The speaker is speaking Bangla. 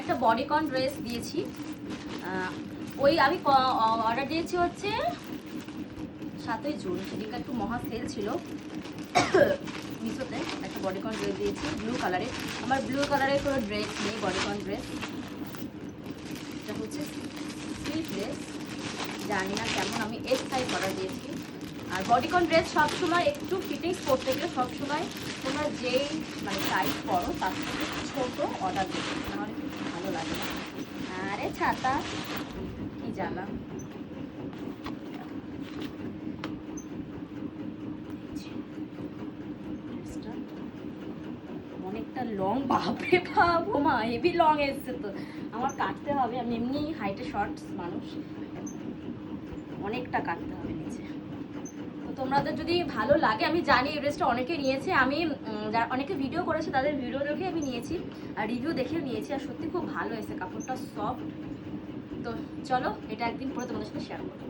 একটা বডিকন ড্রেস দিয়েছি, ওই আমি অর্ডার দিয়েছি হচ্ছে 7ই জুন, সেদিনকে একটু মহা সেল ছিল মিশোতে। একটা বডিকন ড্রেস দিয়েছি ব্লু কালারে। আমার ব্লু কালারের কোনো ড্রেস নেই, বডিকন ড্রেস। এটা হচ্ছে স্লিভলেস, জানি না কেমন, আমি এস সাইজ অর্ডার দিয়েছি। আর বডিকন ড্রেস সবসময় একটু ফিটিংস করতে গেলে সবসময় তোমরা যেই মানে সাইজ করো তার থেকে ছোটো অর্ডার দেবে, নাহলে কিন্তু ভালো লাগে না। আরে ছাতা কি জ্বালা। অনেকটা লং, বাপরে বাপ, ও মা হেভি লং এসছে তো, আমার কাটতে হবে। আমি এমনি হাইটে শর্টস মানুষ, অনেকটা কাটতে হবে নিচে। তো তোমাদের যদি ভালো লাগে, আমি জানি এই ড্রেসটা অনেকে নিয়েছে, আমি যারা অনেকে ভিডিও করেছে তাদের ভিডিও দেখে আমি নিয়েছি আর রিভিউ দেখেও নিয়েছি, আর সত্যি খুব ভালো এসেছে, কাপড়টা সফট। তো চলো এটা একদিন পরে তোমাদের সাথে শেয়ার করবো।